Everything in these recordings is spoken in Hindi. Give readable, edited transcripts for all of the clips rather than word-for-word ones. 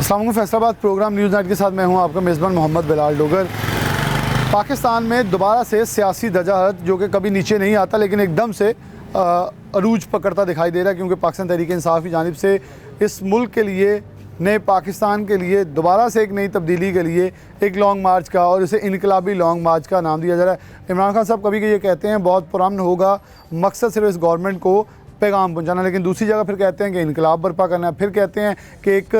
अस्सलाम वालेकुम। फैसलाबाद प्रोग्राम न्यूज़ नाइट के साथ मैं हूं आपका मेज़बान मोहम्मद बिलाल डोगर। पाकिस्तान में दोबारा से सियासी दजाहत जो कि कभी नीचे नहीं आता लेकिन एकदम से अरूज पकड़ता दिखाई दे रहा है, क्योंकि पाकिस्तान तहरीक इंसाफ की जानिब से इस मुल्क के लिए, नए पाकिस्तान के लिए, दोबारा से एक नई तब्दीली के लिए एक लॉन्ग मार्च का और इसे इनकलाबी लॉन्ग मार्च का नाम दिया जा रहा है। इमरान खान साहब कभी ये कहते हैं बहुत पुरअमन होगा, मकसद सिर्फ इस गवर्नमेंट को पैगाम पहुंचाना, लेकिन दूसरी जगह फिर कहते हैं कि इनकलाब बर्पा करना है, फिर कहते हैं कि एक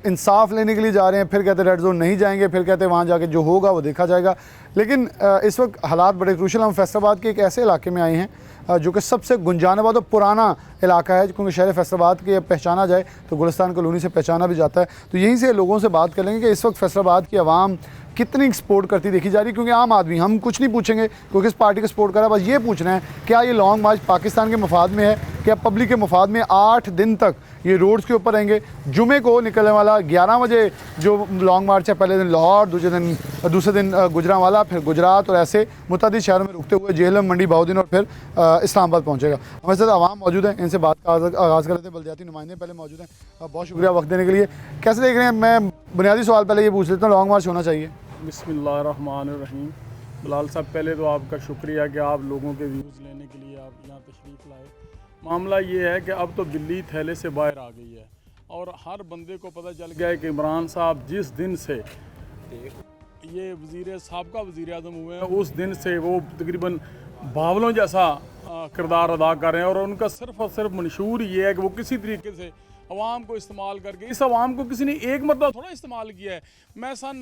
इंसाफ लेने के लिए जा रहे हैं, फिर कहते हैं रेड जोन नहीं जाएंगे, फिर कहते हैं वहाँ जाके जो होगा वो देखा जाएगा। लेकिन इस वक्त हालात बड़े क्रूशल। हम फैसलाबाद के एक ऐसे इलाके में आए हैं जो कि सबसे गुंजानबाद और पुराना इलाका है, क्योंकि शहर फैसलाबाद के पहचाना जाए तो गुलिस्तान कॉलोनी से पहचाना भी जाता है। तो यहीं से लोगों से बात करेंगे कि इस वक्त फैसलाबाद की आवाम कितनी सपोर्ट करती देखी जा रही है, क्योंकि आम आदमी, हम कुछ नहीं पूछेंगे क्योंकि इस पार्टी को सपोर्ट कर रहा है, बस ये पूछना है क्या ये लॉन्ग मार्च पाकिस्तान के मफाद में है, क्या पब्लिक के मफाद में। 8 दिन तक ये रोड्स के ऊपर रहेंगे। जुमे को निकलने वाला 11 बजे जो लॉन्ग मार्च है, पहले दिन लाहौर, दूसरे दिन गुजरांवाला, फिर गुजरात और ऐसे मुतअद्दिद शहरों में रुकते हुए जेहलम, मंडी, बहाउद्दीन और फिर इस्लामाबाद पहुँचेगा। हमारे साथ आवाम मौजूद हैं, इनसे बात का आगाज़ कर लेते हैं। बल्दियाती नुमाइंदे पहले मौजूद हैं। बहुत शुक्रिया वक्त देने के लिए। कैसे देख रहे हैं? मैं बुनियादी सवाल पहले ये पूछ लेता हूँ, लॉन्ग मार्च होना चाहिए? बिस्मिल्लाहिर्रहमानिर्रहीम। बिलाल साहब, पहले तो आपका शुक्रिया कि आप लोगों के व्यूज़ लेने के लिए आप यहाँ तशरीफ़ लाए। मामला ये है कि अब तो बिल्ली थैले से बाहर आ गई है और हर बंदे को पता चल गया है कि इमरान साहब जिस दिन से ये साबका वज़ीर आज़म हुए हैं उस दिन से वो तकरीबन बावलों जैसा किरदार अदा कर रहे हैं। और उनका सिर्फ़ और सिर्फ मंशूर ये है कि वो किसी तरीके से अवाम को इस्तेमाल करके, इस अवाम को किसी ने एक मरतबा थोड़ा इस्तेमाल किया है। मैं सन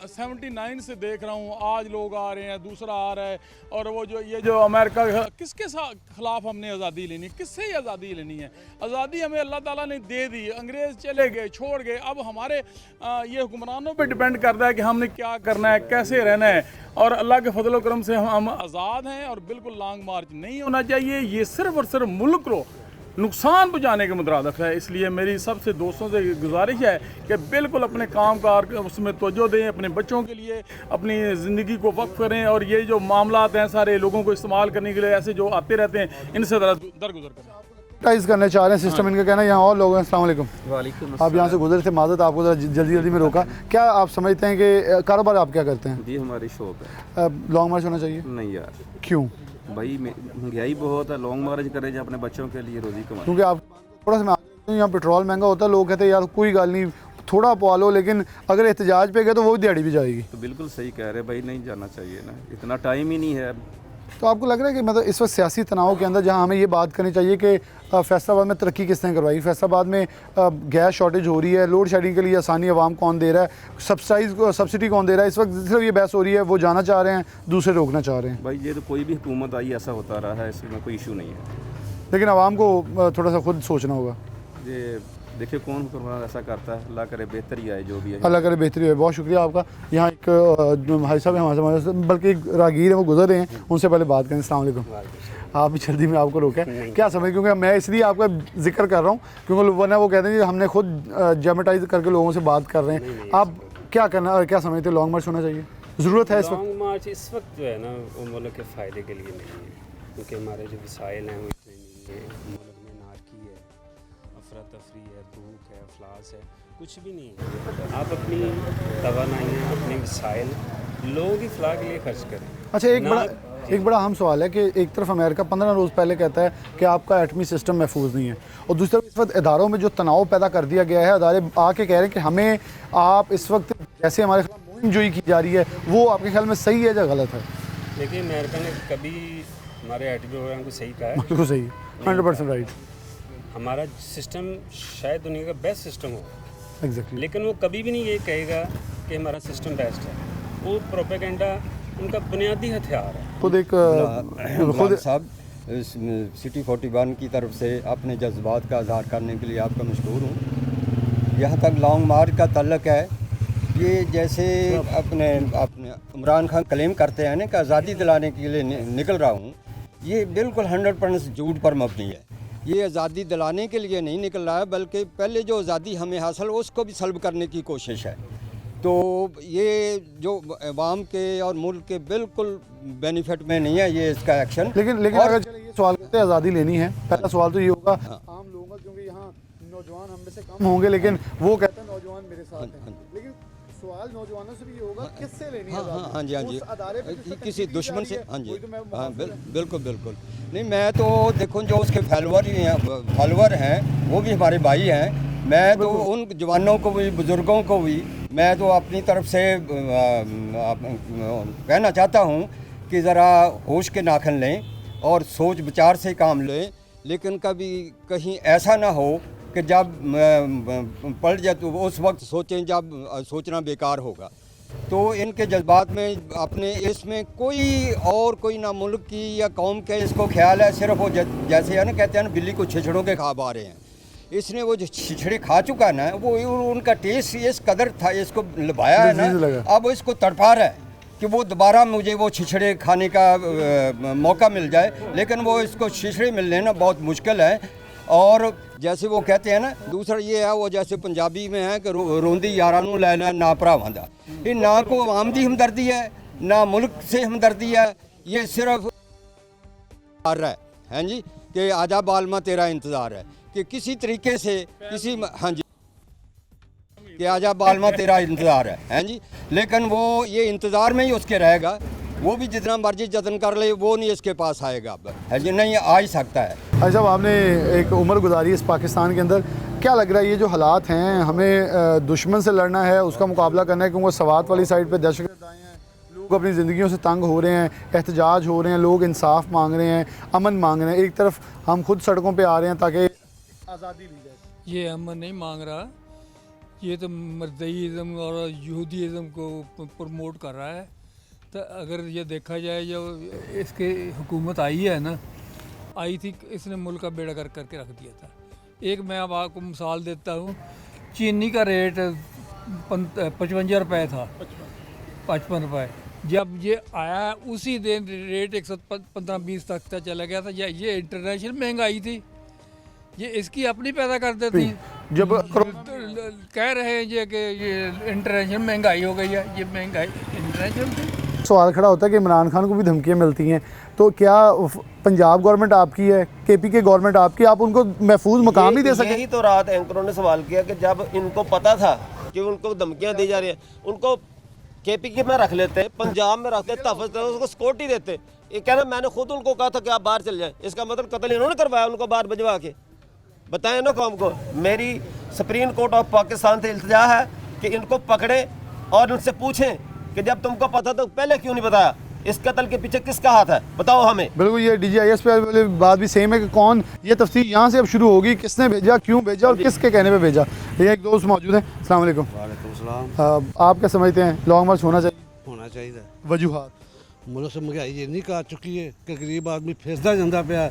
79 से देख रहा हूँ, आज लोग आ रहे हैं, दूसरा आ रहा है। और वो जो अमेरिका, किसके खिलाफ हमने आज़ादी लेनी, किससे ही आज़ादी लेनी है? आज़ादी हमें अल्लाह ताला ने दे दी, अंग्रेज़ चले गए, छोड़ गए। अब हमारे ये हुक्मरानों पे डिपेंड करता है कि हमने क्या करना है, कैसे रहना है। और अल्लाह के फजल व करम से हम आज़ाद हैं और बिल्कुल लॉन्ग मार्च नहीं होना चाहिए। ये सिर्फ़ और सिर्फ मुल्क को नुकसान पहुँचाने के मुतरादिफ है। इसलिए मेरी सबसे दोस्तों से गुजारिश है कि बिल्कुल अपने काम कार उसमें तवज्जो दें, अपने बच्चों के लिए अपनी ज़िंदगी को वक्फ करें। और ये जो मामलात हैं सारे लोगों को इस्तेमाल करने के लिए ऐसे जो आते रहते हैं, इनसे दरगुजर करें। टाइज करने चाह रहे हैं सिस्टम, इनका कहना है यहाँ और लोग हैं। अस्सलाम वालेकुम। वालेकुम। आप यहाँ से गुजरे थे, माज़रत, आपको जरा जल्दी में रोका। क्या आप समझते हैं कि कारोबार आप क्या करते हैं? जी हमारी शॉप है। लॉन्ग मार्च होना चाहिए? नहीं यार, क्यों? भाई महंगाई बहुत है, लॉन्ग मार्च करें अपने बच्चों के लिए रोजी कमाएं। क्योंकि आप थोड़ा सा यहाँ पेट्रोल महंगा होता है, लोग कहते हैं यार कोई गल नहीं, थोड़ा पवा लो, लेकिन अगर एहतजाज पे गए तो वो दिहाड़ी भी जाएगी। तो बिल्कुल सही कह रहे भाई, नहीं जाना चाहिए ना, इतना टाइम ही नहीं है। तो आपको लग रहा है कि मतलब इस वक्त सियासी तनाव के अंदर जहाँ हमें ये बात करनी चाहिए कि फैसलाबाद में तरक्की किसने करवाई, फैसलाबाद में गैस शॉर्टेज हो रही है, लोड शेडिंग के लिए आसानी आवाम कौन दे रहा है, सब्सिडी कौन दे रहा है, इस वक्त सिर्फ ये बहस हो रही है, वो जाना चाह रहे हैं, दूसरे रोकना चाह रहे हैं। भाई ये तो कोई भी हुकूमत आई ऐसा होता रहा है, इसमें कोई इशू नहीं है। लेकिन आवाम को थोड़ा सा खुद सोचना होगा। ये देखिए कौन हुक्मरान ऐसा करता है, अल्लाह करे बेहतरी आए जो भी है। अल्लाह करे बेहतरी है। बहुत शुक्रिया आपका। यहाँ एक भाई साहब है हमारे साथ, बल्कि एक रागीर है, वो गुजर रहे हैं, उनसे पहले बात करें। अस्सलाम वालेकुम। आप भी जल्दी में आपको रोका है क्या समझ? क्योंकि मैं इसलिए आपका जिक्र कर रहा हूँ क्योंकि वरना वो कहते हैं कि हमने खुद जेमेटाइज करके लोगों से बात कर रहे हैं। आप क्या करना, क्या समझते हैं, लॉन्ग मार्च होना चाहिए? ज़रूरत है इस वक्त? लॉन्ग मार्च इस वक्त जो है ना वो मुल्क के फ़ायदे के लिए नहीं है, क्योंकि हमारे जो वसाइल हैं वो इतने नहीं है। मुल्क में नारकी है, अफरा तफरी है, भूख है, अफलास है, कुछ भी नहीं है। आप अपनी तवानाइयाँ, अपने वसाइल लोगों की फलाह के लिए खर्च करें। अच्छा, एक बड़ा अहम सवाल है कि एक तरफ अमेरिका 15 रोज़ पहले कहता है कि आपका एटमी सिस्टम महफूज नहीं है, और दूसरी तरफ इस वक्त इदारों में जो तनाव पैदा कर दिया गया है, अदारे आके कह रहे हैं कि हमें आप इस वक्त जैसे हमारे खिलाफ मुहिम जोई की जा रही है, वो आपके ख्याल में सही है या गलत है? देखिए, अमेरिका ने कभी हमारे एटमी प्रोग्राम को सही कहा है? बिल्कुल सही, 100% राइट। हमारा सिस्टम शायद दुनिया का बेस्ट सिस्टम हो, एग्जैक्टली, लेकिन वो कभी भी नहीं ये कहेगा कि हमारा सिस्टम बेस्ट है। वो प्रोपेगेंडा उनका बुनियादी हथियार है। खुद एक खुद साहब सिटी 41 की तरफ से अपने जज्बात का इजहार करने के लिए आपका मशहूर हूँ। यहाँ तक लॉन्ग मार्च का तल्लक है, ये जैसे अपने इमरान खान क्लेम करते हैं ना कि आज़ादी दिलाने के लिए निकल रहा हूँ, ये बिल्कुल 100% झूठ पर मबनी है। ये आज़ादी दिलाने के लिए नहीं निकल रहा है, बल्कि पहले जो आज़ादी हमें हासिल हो उसको भी सल्ब करने की कोशिश है। तो ये जो अवाम के और मुल्क के बिल्कुल बेनिफिट में नहीं है ये इसका एक्शन। लेकिन अगर चलिए ये सवाल करते हैं आज़ादी लेनी है, पहला सवाल तो ये होगा आम लोगों का, क्योंकि यहाँ नौजवान हम में से कम होंगे, लेकिन वो कहते हैं नौजवान मेरे साथ हैं। लेकिन सवाल नौजवानों से भी ये होगा किससे लेनी है आज़ादी? हाँ जी, हाँ जी, उस अदारे पे जिससे किसी तनकीद दुश्मन आ रही से, है, हाँ जी, वही तो मैं हाँ मुहाफ़िज़ है। बिल्कुल बिल्कुल। नहीं, मैं तो देखो जो उसके फॉलोअर हैं वो भी हमारे भाई हैं। मैं तो उन जवानों को भी, बुज़ुर्गों को भी मैं तो अपनी तरफ से कहना चाहता हूँ कि ज़रा होश के नाखन लें और सोच विचार से काम लें, लेकिन कभी कहीं ऐसा ना हो कि जब पलट जाए तो उस वक्त सोचें जब सोचना बेकार होगा। तो इनके जज्बात में अपने इसमें कोई ना मुल्क की या कौम के इसको ख्याल है, सिर्फ वो जैसे है ना, कहते हैं ना बिल्ली को छिछड़ों के ख्वाब आ रहे हैं। इसने वो जो छिछड़े खा चुका है ना, वो उनका टेस्ट इस कदर था, इसको लुभाया है ना, अब इसको तड़पा रहा है कि वो दोबारा मुझे वो छिछड़े खाने का मौका मिल जाए, लेकिन वो इसको छिछड़े मिलने ना बहुत मुश्किल है। और जैसे वो कहते हैं ना, दूसरा ये है वो जैसे पंजाबी में है कि रोंदी यारां नूं लैना ना भरावां दा। ये ना को आम दी हमदर्दी है ना मुल्क से हमदर्दी है, ये सिर्फ आ रहा है जी कि आजा बालमा तेरा इंतज़ार है कि किसी तरीके से किसी, हाँ जी, कि आजा बालमा तेरा इंतज़ार है जी। लेकिन वो ये इंतज़ार में ही उसके रहेगा, वो भी जितना मर्जी जतन कर ले वो नहीं इसके पास आएगा अब, है जी, नहीं आ ही सकता है। भाई साहब, आपने एक उम्र गुजारी है इस पाकिस्तान के अंदर, क्या लग रहा है ये जो हालात हैं, हमें दुश्मन से लड़ना है, उसका मुकाबला करना है, क्योंकि सवात वाली साइड पे दहशतगर्द आए हैं, लोग अपनी ज़िंदगियों से तंग हो रहे हैं, एहतजाज हो रहे हैं, लोग इंसाफ मांग रहे हैं, अमन मांग रहे हैं। एक तरफ हम खुद सड़कों पर आ रहे हैं ताकि आज़ादी ली जाए। ये अमन नहीं मांग रहा, ये तो मर्दईज़म और यहूदीज़म को प्रमोट कर रहा है। तो अगर ये देखा जाए, जो इसके हुकूमत आई है ना, आई थी, इसने मुल्क का बेड़ा कर करके रख दिया था। एक मैं अब आपको मिसाल देता हूँ, चीनी का रेट 55 रुपये था, 55 रुपये। जब ये आया उसी दिन रेट 115-120 तक चला गया था। ये इंटरनेशनल महंगाई थी, ये इसकी अपनी पैदा करते थी। जब कह रहे हैं ये कि ये इंटरनेशनल महंगाई हो गई है, ये महंगाई इंटरनेशनल थी। सवाल खड़ा होता है कि इमरान खान को भी धमकियाँ मिलती हैं, तो क्या पंजाब गवर्नमेंट आपकी है, केपी के गवर्नमेंट आपकी, आप उनको महफूज मकाम नहीं दे सके? यही तो रात एंकरों ने सवाल किया कि जब इनको पता था कि उनको धमकियाँ दी जा रही हैं, उनको केपी के में रख लेते, पंजाब में रखते, तहफ़्फ़ुज़ उसको सिक्योरिटी देते। ये कहना मैंने खुद उनको कहा था कि आप बाहर चले जाएँ, इसका मतलब कत्ल इन्होंने करवाया उनको बाहर भिजवा के। बताएं ना कौम को। मेरी सुप्रीम कोर्ट ऑफ पाकिस्तान से इल्तिजा है कि इनको पकड़े और उनसे पूछें कि जब तुमको पता तो पहले क्यों नहीं बताया, इस कत्ल के पीछे किसका हाथ है, बताओ हमें। बिल्कुल, ये DGIS पे वाली बात भी सेम है कि कौन, ये तफ्तीश यहाँ से अब शुरू होगी, किसने भेजा, क्यों भेजा और किसके कहने पे भेजा। ये एक दोस्त मौजूद हैं। अस्सलाम वालेकुम। आप क्या समझते हैं, लॉन्ग मार्च होना चाहिए? वजूहात मुल्क से महंगाई इन्नी कर चुकी है कि गरीब आदमी फिसदा जाता पाया,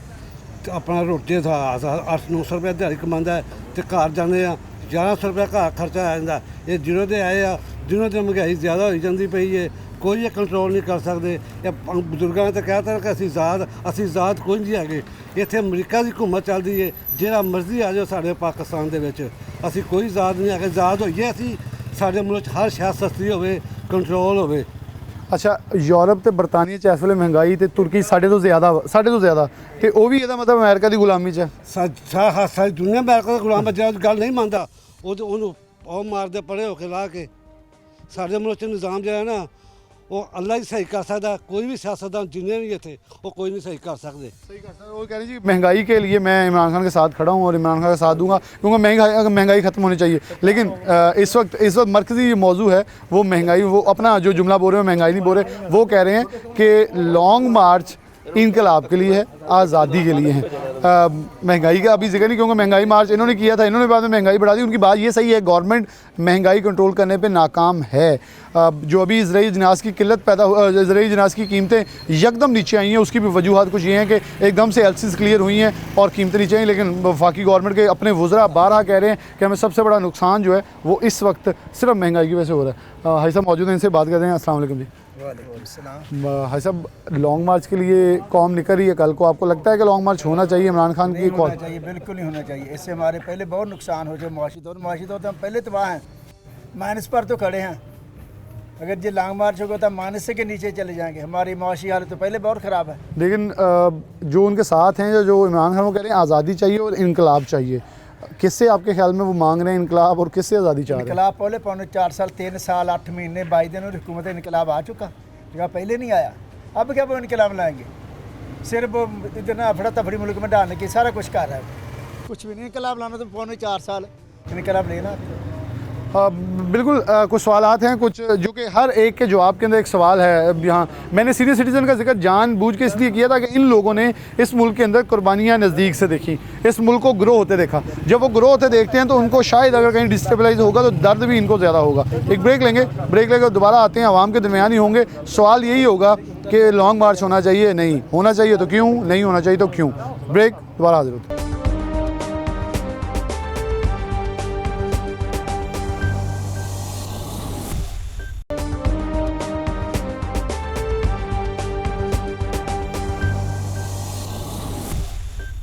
अपना रोटी था 800-900 रुपये दिहाड़ी कमांदा है, तो घर जाने 1100 रुपये घर खर्चा आ जाता। ये जिन्हों दे आए आ, जिन्हों की महंगाई ज़्यादा हो जाती पई है, कोई कंट्रोल नहीं कर सकते। बजुर्गों ने तो कहता कि असी आज़ाद कोई नहीं है। इतने अमरीका की हुकूमत चलती है, जिहड़ा मर्जी आ जाओ साढ़े पाकिस्तान के, असी कोई आज़ाद नहीं है। आज़ाद होइए असी, साढ़े मुल्क हर शै सस्ती होवे, कंट्रोल होवे। अच्छा, यूरोप ते बरतानिया च इस वेले महंगाई ते तुर्की साढ़े तो ज़्यादा ते वो भी ਇਹਦਾ मतलब अमेरिका की गुलामी च है। सारी दुनिया अमेरिका का गुलाम है। जो गल नहीं मानता वो मारते पड़े होके ला के। साढ़े मुल्क च निज़ाम जो है ना, वो अल्लाह ही सही कर सकता। कोई भी सियासतदान जिन्हें भी थे वो कोई नहीं सही कर सकते। वो कह रही जी महंगाई के लिए मैं इमरान खान के साथ खड़ा हूँ और इमरान खान का साथ दूंगा, क्योंकि महंगाई ख़त्म होनी चाहिए। लेकिन इस वक्त मरकज़ी मौजू है वो महंगाई। वो अपना जो जुमला बोल रहे हैं, महंगाई नहीं बोल रहे, वो कह रहे हैं कि लॉन्ग मार्च इनकलाब के लिए है, आज़ादी के लिए है। महंगाई का अभी जिक्र नहीं, क्योंकि महंगाई मार्च इन्होंने किया था, इन्होंने बाद में महंगाई बढ़ा दी। उनकी बात ये सही है, गवर्नमेंट महंगाई कंट्रोल करने पे नाकाम है। जो अभी इजराइली जनाज़ की किल्लत इजराइली जनाज़ की कीमतें यकदम नीचे आई हैं, उसकी भी वजूहत कुछ ये हैं कि एकदम से एलसीज क्लियर हुई हैं और कीमतें नीचे आई। लेकिन वफाकी गवर्नमेंट के अपने वज़रा बारहा कह रहे हैं कि हमें सबसे बड़ा नुकसान जो है वो इस वक्त सिर्फ महंगाई की वजह से हो रहा है। भाई साहब मौजूद हैं, इनसे बात करते हैं। अस्सलाम वालेकुम जी। भाई साहब, लॉन्ग मार्च के लिए कौम निकल रही है कल को, आपको लगता है कि लॉन्ग मार्च होना चाहिए इमरान खान की? होना चाहिए, बिल्कुल नहीं होना चाहिए। इससे हमारे पहले बहुत नुकसान हो जाए, माशी तौर तो हम पहले तबाह हैं, माइनस पर तो खड़े हैं। अगर ये लॉन्ग मार्च होगा तो माइनस के नीचे चले जाएंगे। हमारी माशी हालत तो पहले बहुत ख़राब है। लेकिन जो उनके साथ हैं, जो इमरान खान को कह रहे हैं आज़ादी चाहिए और इनकलाब चाहिए, किससे आपके ख्याल में वो मांग रहे हैं इनकलाब और किससे आज़ादी चाह रहे हैं? इनकलाब पहले पौने 4 साल 3 साल 8 महीने 22 दिन और हुकूमत इनकलाब आ चुका, जगह पहले नहीं आया। अब क्या वो इनकलाब लाएंगे? सिर्फ इतना अफड़ा तफड़ी मुल्क में डालने की सारा कुछ कर रहा है, कुछ भी नहीं। इनकलाब लाना तो पौने 4 साल इनकलाब लेना। बिल्कुल कुछ सवालात हैं कुछ जो कि हर एक के जवाब के अंदर एक सवाल है। यहाँ मैंने सीनियर सिटीज़न का जिक्र जानबूझ के इसलिए किया था कि इन लोगों ने इस मुल्क के अंदर कुर्बानियाँ नज़दीक से देखी, इस मुल्क को ग्रो होते देखा। जब वो ग्रो होते देखते हैं तो उनको शायद अगर कहीं डिस्टेबलाइज होगा तो दर्द भी इनको ज़्यादा होगा। एक ब्रेक लेंगे, ब्रेक लेकर दोबारा आते हैं, आवाम के दरमियान ही होंगे। सवाल यही होगा कि लॉन्ग मार्च होना चाहिए, नहीं होना चाहिए तो क्यों, नहीं होना चाहिए तो क्यों। ब्रेक, दोबारा हाजिर होते हैं।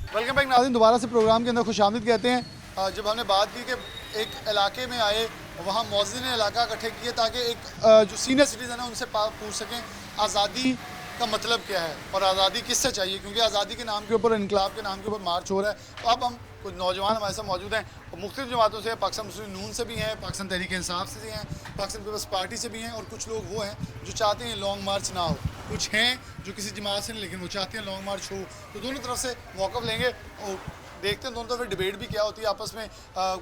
वेलकम बैक नाज़रीन, दोबारा से प्रोग्राम के अंदर खुशामदीद कहते हैं। जब हमने बात की कि एक इलाके में आए, वहाँ मौज़िन इलाका इकट्ठे किए ताकि एक जो सीनियर सिटीज़न है उनसे पूछ सकें आज़ादी का मतलब क्या है और आज़ादी किससे चाहिए, क्योंकि आज़ादी के नाम के ऊपर, इनकलाब के नाम के ऊपर मार्च हो रहा है। तो अब हम कुछ नौजवान हमारे साथ मौजूद हैं और मुख्तलिफ जमातों से, पाकिस्तान मुस्लिम नून से भी हैं, पाकिस्तान तहरीक इंसाफ से भी हैं, पाकिस्तान पीपल्स पार्टी से भी हैं, और कुछ लोग वो हैं जो चाहते हैं लॉन्ग मार्च ना हो। कुछ हैं जो किसी जमात से नहीं, लेकिन वो चाहते हैं लॉन्ग मार्च हो। तो दोनों तरफ से मौक़िफ़ लेंगे और देखते हैं दोनों तरफ डिबेट भी क्या होती है आपस में।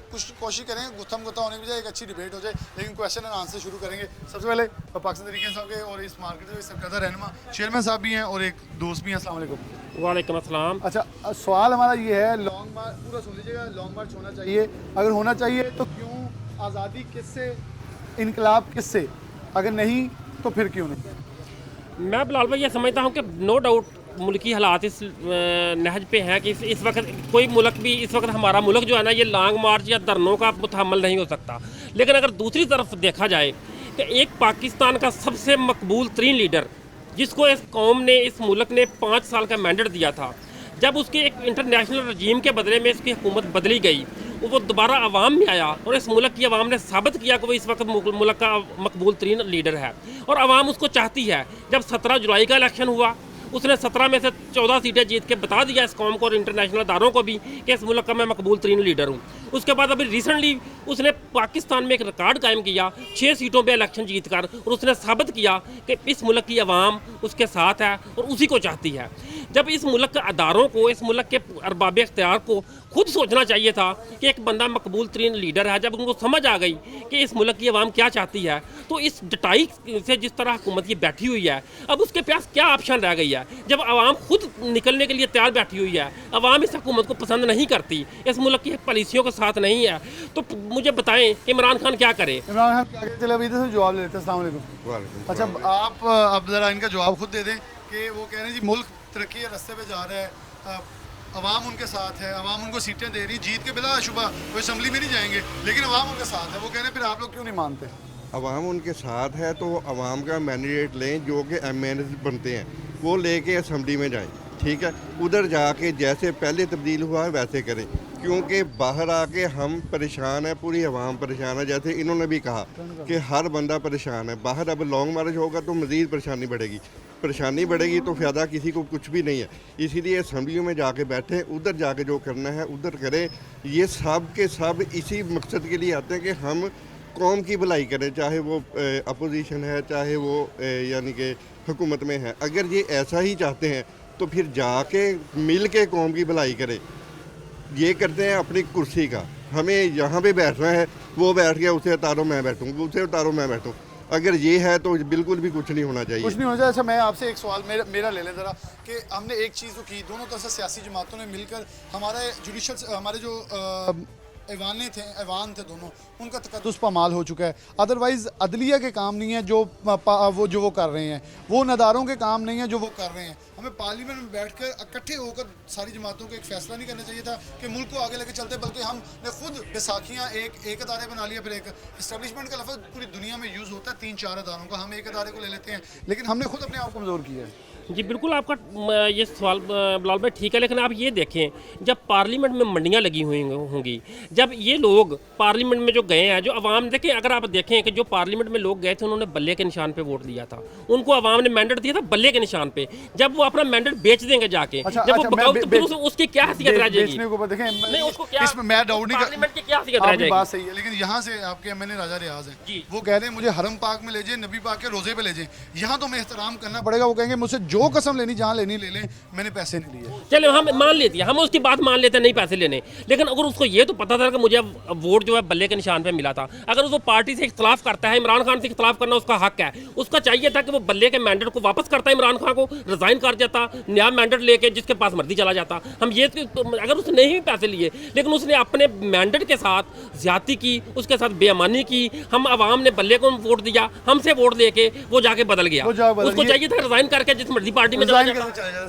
कुछ कोशिश करेंगे गुत्थम गुत्था होने की बजाय एक अच्छी डिबेट हो जाए, लेकिन क्वेश्चन एंड आंसर शुरू करेंगे। सबसे पहले पाकिस्तान तहरीक इंसाफ के और इस मार्केट के सरकर्दा रहनुमा चेयरमैन साहब भी हैं और एक दोस्त भी हैं। अस्सलाम वालेकुम। वालेकुम अस्सलाम। अच्छा, सवाल हमारा ये है, लॉन्ग मार्च पूरा सुन लीजिएगा, लॉन्ग मार्च होना चाहिए, अगर होना चाहिए तो क्यों, आज़ादी किससे, इनकलाब किससे, अगर नहीं तो फिर क्यों नहीं? मैं बिलाल भाई ये समझता हूँ कि नो डाउट मुल्की हालात इस नहज पे हैं कि इस वक्त कोई मुल्क भी, इस वक्त हमारा मुल्क जो है ना, ये लॉन्ग मार्च या धरनों का मुतहम्मल नहीं हो सकता। लेकिन अगर दूसरी तरफ देखा जाए कि एक पाकिस्तान का सबसे मकबूल तरीन लीडर, जिसको इस कौम ने, इस मुल्क ने 5 साल का मैंडेट दिया था, जब उसके एक इंटरनेशनल रजीम के बदले में इसकी हुकूमत बदली गई, वो दोबारा आवाम में आया और इस मुल्क की आवाम ने साबित किया कि वो इस वक्त मुल्क का मकबूल तरीन लीडर है और आवाम उसको चाहती है। जब 17 जुलाई का इलेक्शन हुआ, उसने 17 में से 14 सीटें जीत के बता दिया इस कौम को और इंटरनेशनल अदारों को भी कि इस मुल्क का मैं मकबूल तरीन लीडर हूँ। उसके बाद अभी रिसेंटली उसने पाकिस्तान में एक रिकॉर्ड कायम किया 6 सीटों पे इलेक्शन जीत कर, और उसने साबित किया कि इस मुल्क की आवाम उसके साथ है और उसी को चाहती है। जब इस मुल्क के अदारों को, इस मुल्क के अरबाब इख्तियार को खुद सोचना चाहिए था कि एक बंदा मकबूल तरीन लीडर है, जब उनको समझ आ गई कि इस मुल्क की आवाम क्या चाहती है, तो इस डटाई से जिस तरह हुकूमत ये बैठी हुई है, अब उसके पास क्या ऑप्शन रह गई है? जब आवाम खुद निकलने के लिए तैयार बैठी हुई है, आवाम इस हुकूमत को पसंद नहीं करती, इस मुल्क की पॉलिसियों के साथ नहीं है, तो मुझे बताएं इमरान खान क्या करे? इमरान खान क्या करे? चले अभी इधर से जवाब ले लेते हैं। अस्सलाम वालेकुम। अच्छा, आप अब ज़रा इनका जवाब खुद दे दें कि वो कह रहे हैं जी मुल्क तरक्की के रास्ते पे जा रहा है, अवाम उनके साथ है, अवाम उनको सीटें दे रही, जीत के बिलाशुबा वो असम्बली में नहीं जाएंगे, लेकिन अवाम उनके साथ है। वो कह रहे हैं फिर आप लोग क्यों नहीं मानते? अवाम उनके साथ है तो अवाम का मैंडेट लें, जो कि MNA बनते हैं वो लेके असम्बली में जाएं, ठीक है। उधर जाके जैसे पहले तब्दील हुआ है वैसे करें, क्योंकि बाहर आके हम परेशान है, पूरी अवाम परेशान है। जैसे इन्होंने भी कहा कि हर बंदा परेशान है, बाहर अब लॉन्ग मार्च होगा तो मज़ीद परेशानी बढ़ेगी तो फ़ायदा किसी को कुछ भी नहीं है। इसीलिए असम्बलियों में जाके बैठें, उधर जाके जो करना है उधर करें। ये सब के सब इसी मकसद के लिए आते हैं कि हम कौम की भलाई करें, चाहे वो अपोजिशन है, चाहे वो यानी कि हुकूमत में है। अगर ये ऐसा ही चाहते हैं तो फिर जाके मिल के कौम की भलाई करें। ये करते हैं अपनी कुर्सी का, हमें यहाँ पे बैठना है, वो बैठ गया, उसे उतारो मैं बैठूँ, उसे उतारो मैं बैठूँ। अगर ये है तो बिल्कुल भी कुछ नहीं होना चाहिए, कुछ नहीं होना चाहिए। अच्छा, मैं आपसे एक सवाल मेरा ले लें ज़रा, कि हमने एक चीज़ तो की, दोनों तरफ से सियासी जमातों ने मिलकर हमारे जुडिशल, हमारे जो ऐवान थे दोनों, उनका तकद्दुस पामाल हो चुका है। अदरवाइज़ अदलिया के काम नहीं है जो वो कर रहे हैं, वो नदारों के काम नहीं है जो वो कर रहे हैं। हमें पार्लियामेंट में बैठकर इकट्ठे होकर सारी जमातों को एक फ़ैसला नहीं करना चाहिए था कि मुल्क को आगे लेके चलते, बल्कि हमने खुद बैसाखियाँ एक अदारे बना लिया। फिर एक इस्टेब्लिशमेंट का लफ्ज़ पूरी दुनिया में यूज़ होता है 3-4 अदारों का, हम एक अदारे को ले लेते हैं, लेकिन हमने खुद अपने आप को कमज़ोर किया है। जी बिल्कुल, आपका ये सवाल बिलाल भाई ठीक है, लेकिन आप ये देखें जब पार्लियामेंट में मंडियां लगी हुई होंगी, जब ये लोग पार्लियामेंट में जो गए हैं, जो अवाम देखें, अगर आप देखें कि जो पार्लियामेंट में लोग गए थे उन्होंने बल्ले के निशान पे वोट दिया था, उनको अवाम ने मैंडेट दिया था बल्ले के निशान पे। जब वो अपना मैंडेट बेच देंगे जाके, जब वो बगावत, तो फिर उसकी क्या हैसियत रह जाएगी? नहीं, उसको क्या, इसमें मैं डाउट नहीं, पार्लियामेंट की क्या हैसियत रह आपकी जाएगी? बात सही है, लेकिन यहाँ से आपके एमएनए राजा रियाज हैं, वो कह रहे हैं मुझे हरम पाक में ले जाए, नबी पाक के रोजे पे ले जाए, यहाँ तो मैं एहतराम करना पड़ेगा। वो कहेंगे मुझसे जो कसम लेनी जहाँ लेनी ले लें, मैंने पैसे नहीं लिए। चलो हम मान लेते हैं, हम उसकी बात मान लेते हैं नहीं पैसे लेने, लेकिन अगर उसको ये तो पता था कि मुझे वोट जो है बल्ले के निशान पे मिला था, अगर उसको पार्टी से इख्तलाफ करता है, इमरान खान से इख्तलाफ करना उसका हक है, उसका चाहिए था कि वो बल्ले के मैंडेट को वापस करता, इमरान खान को रिजाइन कर जाता, नया मैंडेट लेके जिसके पास मर्जी चला जाता। हम ये अगर उसने नहीं भी पैसे लिए, लेकिन उसने अपने मैंडेट के साथ ज्यादती की, उसके साथ बेईमानी की, हम अवाम ने बल्ले को वोट दिया, हमसे वोट लेके वो जाके बदल गया, उसको चाहिए था रिजाइन करके जिस मर्जी पार्टी में चला जाता।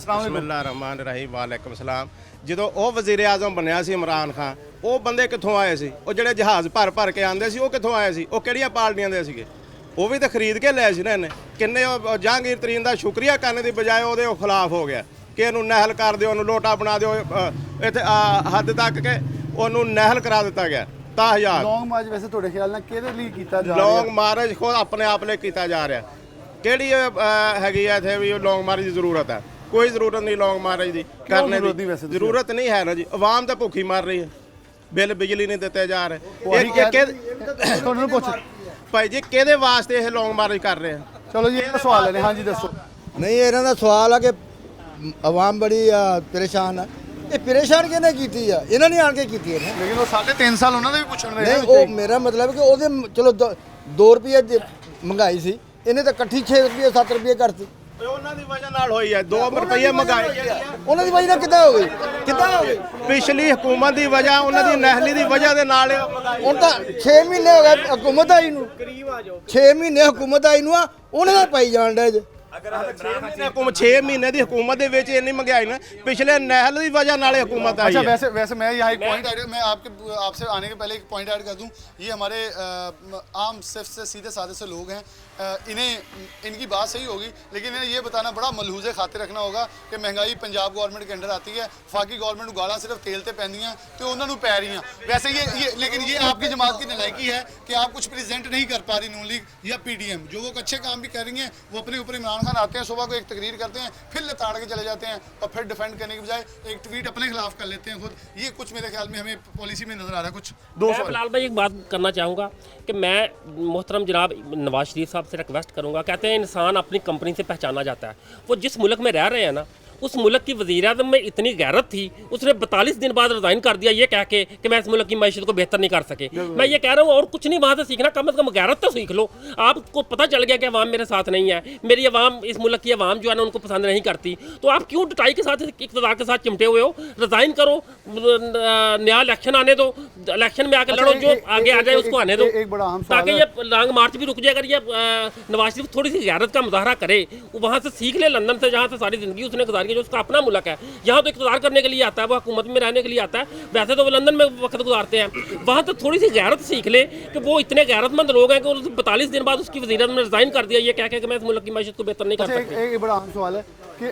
बिस्मिल्लाहिर्रहमानिर्रहीम वालेकुम सलाम। ਜਦੋਂ ਉਹ ਵਜ਼ੀਰ ਆਜ਼ਮ ਬਣਿਆ ਸੀ ਇਮਰਾਨ ਖਾਨ, ਉਹ ਬੰਦੇ ਕਿੱਥੋਂ ਆਏ ਸੀ? ਉਹ ਜਿਹੜੇ ਜਹਾਜ਼ ਭਰ ਕੇ ਆਉਂਦੇ ਸੀ ਉਹ ਕਿੱਥੋਂ ਆਏ ਸੀ? ਉਹ ਕਿਹੜੀਆਂ ਪਾਰਟੀਆਂ ਦੇ ਸੀਗੇ? ਉਹ ਵੀ ਤਾਂ ਖਰੀਦ ਕੇ ਲਏ ਸੀ ਨਾ ਇਹਨੇ। ਕਿੰਨੇ ਜਹਾਂਗੀਰ ਤਰੀਨ ਦਾ ਸ਼ੁਕਰੀਆ ਕਰਨ ਦੀ ਬਜਾਏ ਉਹਦੇ ਉਹ ਖਿਲਾਫ ਹੋ ਗਿਆ ਕਿ ਇਹਨੂੰ ਨਹਿਲ ਕਰ ਦਿਓ, ਉਹਨੂੰ ਲੋਟਾ ਬਣਾ ਦਿਓ, ਇੱਥੇ ਹੱਦ ਤੱਕ ਕਿ ਉਹਨੂੰ ਨਹਿਲ ਕਰਾ ਦਿੱਤਾ ਗਿਆ। ਲੌਂਗ ਮਾਰਚ ਵੈਸੇ ਤੁਹਾਡੇ ਖਿਆਲ ਨਾਲ ਕਿਹਦੇ ਲਈ ਕੀਤਾ ਜਾ ਰਿਹਾ? ਲੌਂਗ ਮਾਰਚ ਖੁਦ ਆਪਣੇ ਆਪ ਲਈ ਕੀਤਾ ਜਾ ਰਿਹਾ। ਕਿਹੜੀ ਹੈਗੀ ਆ ਇੱਥੇ ਵੀ ਲੌਂਗ ਮਾਰਚ ਦੀ ਜ਼ਰੂਰਤ ਹੈ? कोई ज़रूरत नहीं लॉन्ग मार्च की करने की, ज़रूरत नहीं है ना जी। अवाम तो भुखी मर रही है, बिल बिजली नहीं दिते जा रहे भाई जी, किहदे वास्ते ये लॉन्ग मार्च कर रहे हैं? चलो जी सवाल है, हाँ जी दसो। नहीं इन्हों का सवाल है कि अवाम बड़ी परेशान है, ये परेशान किहने कीती है? इन्होंने नहीं आन के कीती है, लेकिन वो 3.5 साल उन्होंने भी पूछण नहीं। वो मेरा मतलब कि ਉਹਦੇ चलो 2 रुपये महंगाई सी, इन्हें तो इकट्ठी 6 रुपये 7 रुपये करती। ਉਹਨਾਂ ਦੀ ਵਜ੍ਹਾ ਨਾਲ ਹੋਈ ਹੈ 2 ਰੁਪਏ ਮਹਿੰਗਾਈ। ਉਹਨਾਂ ਦੀ ਵਜ੍ਹਾ ਨਾਲ ਕਿੱਦਾਂ ਹੋ ਗਈ? ਕਿੱਦਾਂ ਹੋ ਗਈ? ਪਿਛਲੀ ਹਕੂਮਤ ਦੀ ਵਜ੍ਹਾ, ਉਹਨਾਂ ਦੀ ਨਹਿਲੀ ਦੀ ਵਜ੍ਹਾ ਦੇ ਨਾਲ। ਹੁਣ ਤਾਂ 6 ਮਹੀਨੇ ਹੋ ਗਏ ਹਕੂਮਤ ਆਈ ਨੂੰ, 6 ਮਹੀਨੇ ਹਕੂਮਤ ਆਈ ਨੂੰ ਆ, ਉਹਨਾਂ ਦਾ ਪਾਈ ਜਾਣ ਡੇ ਜੇ। अगर 6 महीने की हुकूमत इन्नी महंगाई ना पिछले नहल की वजह नाल हुकूमत आई। अच्छा वैसे मैं यहाँ एक पॉइंट ऐड, मैं आपसे आने के पहले एक पॉइंट ऐड कर दूँ। ये हमारे आम सिर्फ से सीधे साधे से लोग हैं, इन्हें इनकी बात सही होगी, लेकिन इन्हें ये बताना बड़ा मलहूज़े खातिर रखना होगा कि महंगाई पंजाब गवर्नमेंट के अंडर आती है, फाकी गवर्नमेंट को गालां सिर्फ तेल ते पैंदियां तो उन्होंने पै रही हैं। वैसे ये लेकिन ये आपकी जमात की नलायकी है कि आप कुछ प्रेजेंट नहीं कर पा रही नून लीग या PDM, जो वो अच्छे काम भी कर रही हैं। वो अपने ऊपर इमरान खान आते हैं, सुबह को एक तकरीर करते हैं, फिर लताड़ के चले जाते हैं और फिर डिफेंड करने के बजाय एक ट्वीट अपने खिलाफ कर लेते हैं खुद। ये कुछ मेरे ख्याल में हमें पॉलिसी में नजर आ रहा है। कुछ मैं बिलाल भाई एक बात करना चाहूँगा कि मैं मोहतरम जनाब नवाज शरीफ साहब से रिक्वेस्ट करूँगा। कहते हैं इंसान अपनी कंपनी से पहचाना जाता है। वो जिस मुल्क में रह रहे हैं ना, उस मुल्क की वज़ीर-ए-आज़म में इतनी गैरत थी, उसने 42 दिन बाद रिज़ाइन कर दिया ये कह के कि मैं इस मुल्क की मैशत को बेहतर नहीं कर सके। मैं ये कह रहा हूँ और कुछ नहीं वहाँ से सीखना, कम से कम गैरत तो सीख लो। आपको पता चल गया कि अवाम मेरे साथ नहीं है, मेरी अवाम, इस मुल्क की अवाम जो है ना उनको पसंद नहीं करती, तो आप क्यों डटाई के साथ इक़्तिदार के साथ चिमटे हुए हो? रिज़ाइन करो, नया इलेक्शन आने दो, इलेक्शन में आकर लड़ो, जो आगे आ जाए उसको आने दो, ताकि ये लॉन्ग मार्च भी रुक जाए। अगर ये नवाज शरीफ थोड़ी सी गैरत का मुजाहरा करे, वहाँ से सीख ले, लंदन से जहाँ से सारी ज़िंदगी उसने गुजारी है, जो उसका अपना मुल्क है। यहाँ तो इक़्तिदार करने के लिए आता है, वो हुकूमत में रहने के लिए आता है, वैसे तो वो लंदन में वक्त गुजारते हैं। वहाँ तो थोड़ी सी गैरत सीख ले कि वो इतने गैरतमंद लोग हैं कि उन्होंने 42 दिन बाद उसकी वज़ीर ने रिज़ाइन कर दिया ये कह के कि मैं इस मुल्क की मैशत को बेहतर नहीं कर सकता। एक बड़ा अहम सवाल है कि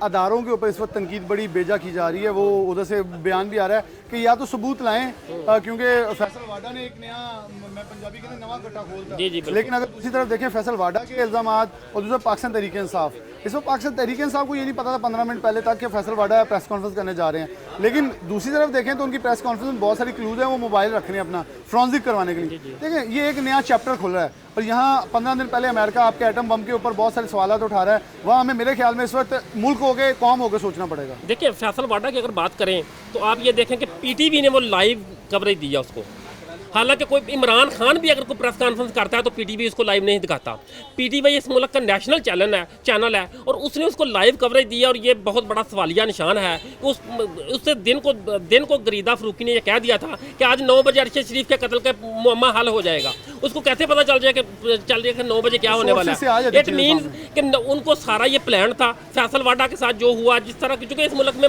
अदारों के ऊपर इस वक्त तनकीद बड़ी बेजा की जा रही है। वो उधर से बयान भी आ रहा है कि या तो सबूत लाएं, क्योंकि फैसल वाडा ने एक नया, मैं पंजाबी के नवा गट्टा खोलता, लेकिन अगर दूसरी तरफ देखें फैसल वाडा के इल्ज़ामात और दूसरा पाकिस्तान तहरीक इंसाफ, इस वक्त पाकिस्तान तहरीक इंसाफ को ये नहीं पता था 15 मिनट पहले तक कि फैसल वाडा प्रेस कॉन्फ्रेंस करने जा रहे हैं, लेकिन दूसरी तरफ देखें तो उनकी प्रेस कॉन्फ्रेंस में बहुत सारी क्लूज हैं, वो मोबाइल रख रहे हैं अपना फ्रॉन्जिक करवाने के लिए। देखें ये एक नया चैप्टर खुल रहा है और यहाँ 15 दिन पहले अमेरिका आपके एटम बम के ऊपर बहुत सारे सवाल उठा रहा है। वहाँ हमें मेरे ख्याल में इस वक्त मुल्क हो गए, कौम हो गए सोचना पड़ेगा। देखिए फैसल वाडा की अगर बात करें तो आप ये देखें कि PTV ने वो लाइव कवरेज दिया उसको, हालांकि कोई इमरान खान भी अगर कोई प्रेस कॉन्फ्रेंस करता है तो PTV उसको लाइव नहीं दिखाता। PTV इस मुल्क का नेशनल चैनल है और उसने उसको लाइव कवरेज दिया और ये बहुत बड़ा सवालिया निशान है। उससे दिन को गरीदा फरूकी ने यह कह दिया था कि आज 9 बजे अरशद शरीफ के कत्ल का मुअम्मा हल हो जाएगा। उसको कैसे पता चल जाए कि 9 बजे क्या होने वाला है। इट मीन्स कि उनको सारा ये प्लान था। फैसल वाडा के साथ जो हुआ, जिस तरह, क्योंकि इस मुल्क में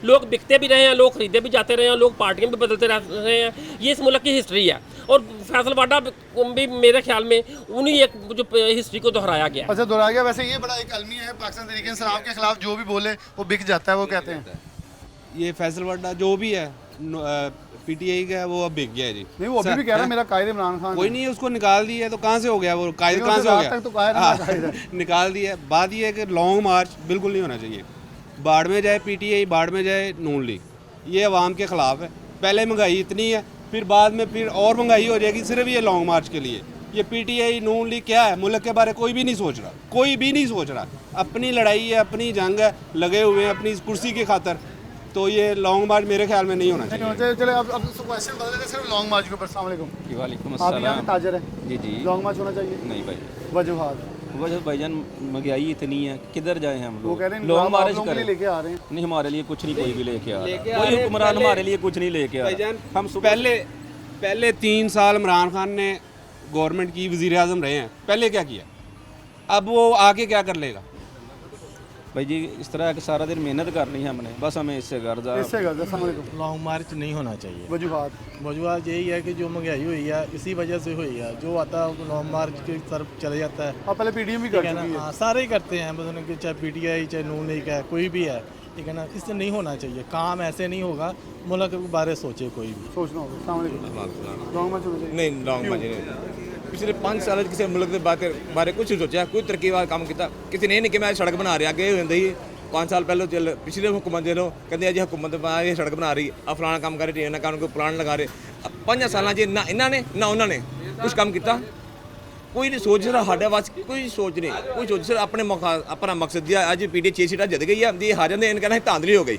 लोग बिकते भी रहे हैं, लोग खरीदे भी जाते रहे हैं, लोग पार्टियाँ भी बदलते रहे हैं, ये इस मुल्क की हिस्ट्री है। और फैसल वाडा भी मेरे ख्याल में उन्हीं एक जो हिस्ट्री को दोहराया गया। अच्छा, दोहराया गया। वैसे ये बड़ा एक अलमी है, पाकिस्तान तहरीक इंसाफ के खिलाफ जो भी बोले वो बिक जाता है, वो कहते हैं। ये फैसल वाडा जो भी है पीटीआई का है, वो अब बिक गया है जी। नहीं, वो अभी भी कह रहा है मेरा कायद इमरान खान। कोई नहीं, उसको निकाल दिया है तो कहाँ से हो गया वो कायद, कहाँ से हो गया? तो कायद है, निकाल दिया। बात ये है कि लॉन्ग मार्च बिल्कुल नहीं होना चाहिए। बाढ़ में जाए पीटीआई, बाढ़ में जाए नून लीग, ये अवाम के ख़िलाफ़ है। पहले महंगाई इतनी है, फिर बाद में फिर और महंगाई हो जाएगी सिर्फ ये लॉन्ग मार्च के लिए। ये पीटीआई नून लीग क्या है, मुल्क के बारे कोई भी नहीं सोच रहा, कोई भी नहीं सोच रहा। अपनी लड़ाई है, अपनी जंग है, लगे हुए हैं अपनी कुर्सी की खातर। तो ये लॉन्ग मार्च मेरे ख्याल में नहीं होना चाहिए। चले अब क्वेश्चन बदल देते सिर्फ लॉन्ग मार्च के ऊपर। अस्सलाम वालेकुम। वालेकुम आप यहाँ के ताजर हैं जी जी। लॉन्ग मार्च होना चाहिए? नहीं भाई, वजूहात वजह भाईजान महंगाई इतनी है, किधर जाए हम वो लोग? कह रहे हैं लॉन्ग मार्च के लिए लेके आ रहे हैं। नहीं, हमारे लिए कुछ नहीं कोई भी लेके आ रहा, कोई हुक्मरान हमारे लिए कुछ नहीं लेके आ रहा। हम पहले 3 साल इमरान खान ने गवर्नमेंट की वज़ीर आज़म रहे हैं, पहले क्या किया? अब वो आके क्या कर लेगा? भाई जी इस तरह कि सारा दिन मेहनत करनी है हमने, बस हमें इससे गर्जा। लॉन्ग मार्च नहीं होना चाहिए। वजूहात यही है कि जो महंगाई हुई है इसी वजह से हुई है। जो आता है लॉन्ग मार्च की तरफ चले जाता है। और पहले पीडीएम भी कर चुकी है। हाँ, सारे ही करते हैं, मतलब कि चाहे पीटीआई चाहे नून लीग है, कोई भी है, ठीक है ना। इससे नहीं होना चाहिए, काम ऐसे नहीं होगा। मुल्क के बारे सोचे कोई भी, सोचना होगा। लॉन्ग मार्च नहीं, लॉन्ग मार्च नहीं। पिछले 5 साल किसी मुल्क के बारे कुछ नहीं सोचा, कोई तरक्की वाला काम किया किसी ने नहीं कि मैं सड़क बना रहा। अगे होंगे ही 5 साल पहले पिछले हुकूमत दे लो, कहते जी हुकूमत ये सड़क बना रही है, फलाना काम कर रही है, काम को प्लान लगा रहे। 5 साल च ना इन्होंने ना उन्होंने कुछ काम किया, कोई नहीं सोच रहा। साढ़े वास कोई सोच नहीं, कोई सोच सर अपना मकसद दिया। अज पीटी 6 सीटा जित गई है, जी हार जाते इन्हें कहना धांधली हो गई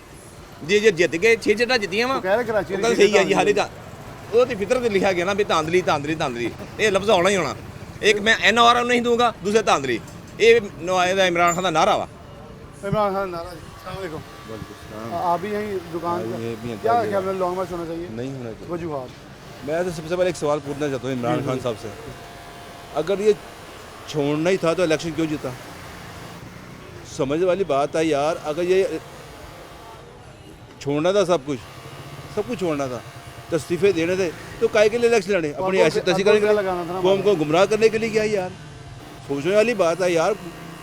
जी। जे जित गए 6 सीटा जितियाँ वा, सही है जी। हारे वो तो फितरत लिखा गया ना भी धांधली धांधली धांधली, ये लफ्ज़ होना ही होना। एक मैं NOR नहीं दूंगा, दूसरे धांधली, ये इमरान खान का नारा वा। इमरान खान नारा। अस्सलाम वालेकुम। आप भी यहीं दुकान क्या ख्याल में लॉन्ग मार्च होना चाहिए? नहीं होना चाहिए। वजूहात मैं तो सबसे पहले एक सवाल पूछना चाहता हूँ इमरान खान साहब से, अगर ये छोड़ना ही था तो इलेक्शन क्यों जीता? समझने वाली बात है यार। अगर ये छोड़ना था, सब कुछ छोड़ना था, इस्तीफे देने थे, तो काय के लिए इलेक्शन लड़े? अपनी ऐसी तस्वीर करने के लिए, कौम को गुमराह करने के लिए क्या यार? सोचने वाली बात है यार।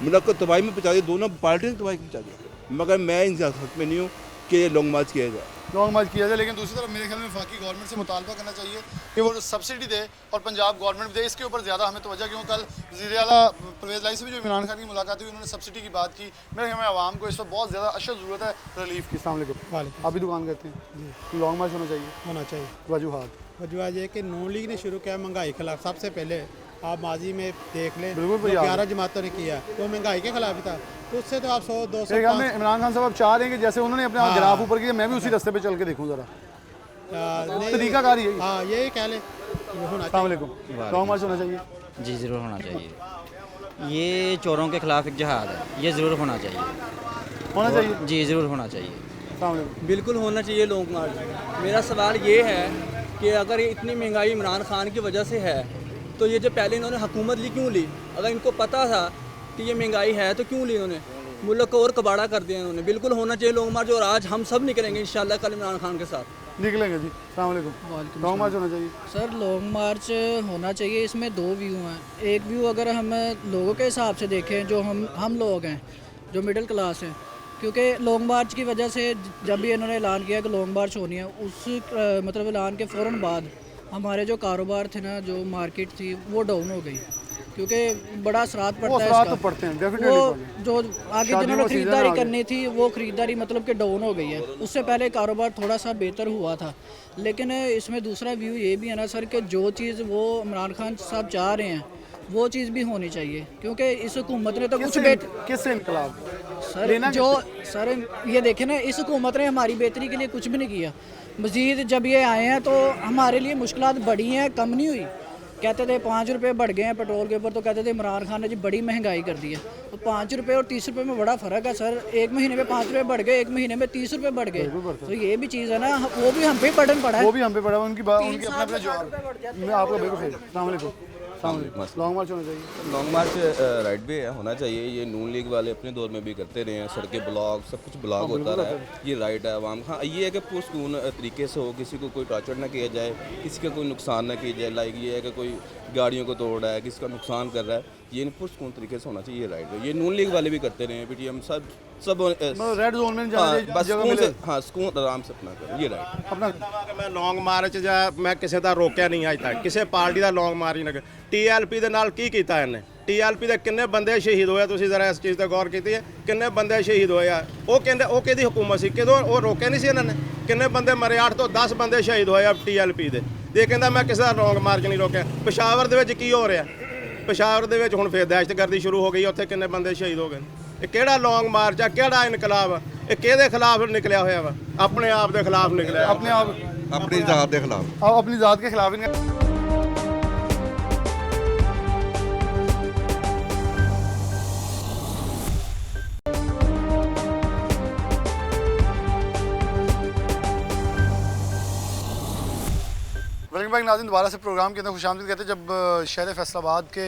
मुल्क को तबाही में पहुँचा दिया, दोनों पार्टियों को तबाही में पहुँचा दिया। मगर मैं इन हक में नहीं हूँ कि लॉन्ग मार्च किया जाए। लॉन्ग मार्च किया जाए, लेकिन दूसरी तरफ मेरे ख्याल में वफाकी गवर्नमेंट से मुतालबा करना चाहिए कि वो सब्सिडी दे और पंजाब गवर्नमेंट दे। इसके ऊपर ज़्यादा हमें तवज्जो, क्यों कल वज़ीर आला परवेज़ लाई से भी जो इमरान खान की मुलाकात हुई, उन्होंने सब्सिडी की बात की। मेरे हमें आवाम को इस वक्त बहुत ज़्यादा अशद ज़रूरत है रिलीफ की। अस्सलाम वालेकुम। आप भी दुकान करते हैं, लॉन्ग मार्च होना चाहिए? वजूहत ये कि नून लीग ने शुरू किया महंगाई के खिलाफ। सबसे पहले आप माजी में देख लें, बिल्कुल 11 जमातों ने किया, तो महंगाई के खिलाफ था। उससे तो आप 100-200 इमरान खान साहब आप चाह रहे हैं कि जैसे उन्होंने अपने ग्राफ ऊपर किया, मैं भी उसी रास्ते पे चल के देखूँ ज़रा, तरीकाकार यही। हाँ, यही कह लें। अस्सलाम वालेकुम। लॉन्ग मार्च होना चाहिए? जी ज़रूर होना चाहिए। ये चोरों के खिलाफ एक जहाद है, ये ज़रूर होना चाहिए। जी ज़रूर होना चाहिए। बिल्कुल होना चाहिए लॉन्ग मार्च। मेरा सवाल ये है कि अगर इतनी महंगाई इमरान खान की वजह से है, तो ये जो पहले इन्होंने हुकूमत ली क्यों ली? अगर इनको पता था कि ये महंगाई है तो क्यों ली इन्होंने? मुल्क को और कबाड़ा कर दिया इन्होंने। बिल्कुल होना चाहिए लॉन्ग मार्च, और आज हम सब निकलेंगे इंशाल्लाह कल इमरान खान के साथ निकलेंगे जी। अस्सलाम वालेकुम। लॉन्ग मार्च होना चाहिए? सर लॉन्ग मार्च होना चाहिए। इसमें 2 व्यू हैं। एक व्यू अगर हम लोगों के हिसाब से देखें, जो हम लोग हैं जो मिडिल क्लास हैं, क्योंकि लॉन्ग मार्च की वजह से जब भी इन्होंने ऐलान किया कि लॉन्ग मार्च होनी है, उस मतलब ऐलान के फ़ौरन बाद हमारे जो कारोबार थे ना, जो मार्केट थी, वो डाउन हो गई, क्योंकि बड़ा असरात पड़ता है इसका। तो पड़ते हैं, वो जो आगे जिन्होंने ख़रीदारी करनी थी, वो ख़रीदारी मतलब कि डाउन हो गई है। उससे पहले कारोबार थोड़ा सा बेहतर हुआ था। लेकिन इसमें दूसरा व्यू ये भी है ना सर, कि जो चीज़ वो इमरान खान साहब चाह रहे हैं वो चीज़ भी होनी चाहिए, क्योंकि इस हुकूमत ने तो कुछ किससे इनकलाब सर जो सर ये देखें ना, इस हुकूमत ने हमारी बेहतरी के लिए कुछ भी नहीं किया। मज़ीद जब ये आए हैं तो हमारे लिए मुश्किलात बढ़ी हैं, कम नहीं हुई। कहते थे 5 रुपये बढ़ गए हैं पेट्रोल के ऊपर, तो कहते थे इमरान खान ने जी बड़ी महंगाई कर दी है। तो 5 रुपये और 30 रुपये में बड़ा फ़र्क है सर। एक महीने में 5 रुपये बढ़ गए, एक महीने में 30 रुपये बढ़ गए, तो ये भी चीज़ है ना, वो भी हम पे बर्डन पड़ा है। वो भी हम पे पड़ा है, उनकी बात, उनकी अपने अपने जवाब। मैं आपको बिल्कुल सही। अस्सलाम वालेकुम। लॉन्ग मार्च होना चाहिए। लॉन्ग मार्च राइट भी होना चाहिए। ये नून लीग वाले अपने दौर में भी करते रहे हैं, सड़कें ब्लॉक सब कुछ ब्लॉक होता रहा है, ये राइट है आवाम। हाँ ये है कि पुरसकून तरीके से हो, किसी को कोई टॉर्चर ना किया जाए, किसी का कोई नुकसान ना किया जाए। लाइक ये है कि कोई गाड़ियों को तोड़ रहा है, किसी का नुकसान कर रहा है, ये पुरसकून तरीके से होना चाहिए, राइट है। ये नून लीग वाले भी करते रहे हैं, PTM सब रेड जोन में बस सुकून से, हाँ सुकून आराम से अपना करें, ये राइट। अपना मैं लॉन्ग मार्च ਜਾਂ मैं ਕਿਸੇ ਦਾ ਰੋਕਿਆ ਨਹੀਂ ਅੱਜ ਤੱਕ, ਕਿਸੇ ਪਾਰਟੀ ਦਾ ਲੌਂਗ ਮਾਰਚ ਨਾ। TLP ਦੇ ਨਾਲ ਕੀ ਕੀਤਾ ਇਹਨੇ? TLP ਦੇ ਕਿੰਨੇ ਬੰਦੇ ਸ਼ਹੀਦ ਹੋਏ, ਤੁਸੀਂ ਜ਼ਰਾ ਇਸ ਚੀਜ਼ ਤੇ ਗੌਰ ਕੀਤੀ ਹੈ? ਕਿੰਨੇ ਬੰਦੇ ਸ਼ਹੀਦ ਹੋਏ ਆ? ਉਹ ਕਹਿੰਦੇ ਉਹ ਕਿਹਦੀ ਹੁਕੂਮਤ ਸੀ? ਕਿਦੋਂ ਉਹ ਰੋਕਿਆ ਨਹੀਂ ਸੀ ਇਹਨਾਂ ਨੇ? ਕਿੰਨੇ ਬੰਦੇ ਮਰੇ? 8 ਤੋਂ 10 ਬੰਦੇ ਸ਼ਹੀਦ ਹੋਏ ਆ TLP ਦੇ। ਇਹ ਕਹਿੰਦਾ ਮੈਂ ਕਿਸੇ ਦਾ ਲੌਂਗ ਮਾਰਚ ਨਹੀਂ ਰੋਕਿਆ। ਪਸ਼ਾਵਰ ਦੇ ਵਿੱਚ ਕੀ ਹੋ ਰਿਹਾ? ਪਸ਼ਾਵਰ ਦੇ ਵਿੱਚ ਹੁਣ ਫੇਰ ਦਹਿਸ਼ਤਗਰਦੀ ਸ਼ੁਰੂ ਹੋ ਗਈ, ਉੱਥੇ ਕਿੰਨੇ ਬੰਦੇ ਸ਼ਹੀਦ ਹੋ ਗਏ। ਇਹ ਕਿਹੜਾ ਲੌਂਗ ਮਾਰਚ ਆ? ਕਿਹੜਾ ਇਨਕਲਾਬ ਆ? ਇਹ ਕਿਹਦੇ ਖਿਲਾਫ ਨਿਕਲਿਆ ਹੋਇਆ ਵਾ? ਆਪਣੇ ਆਪ ਦੇ ਖਿਲਾਫ ਨਿਕਲਿਆ, अपने आप अपनी ज़ात के खिलाफ। आप अपनी ज़ात के खिलाफ इनका वेलकम बैक नाज़रीन, दोबारा से प्रोग्राम के अंदर खुशामदीद कहते हैं। जब शहर फैसलाबाद के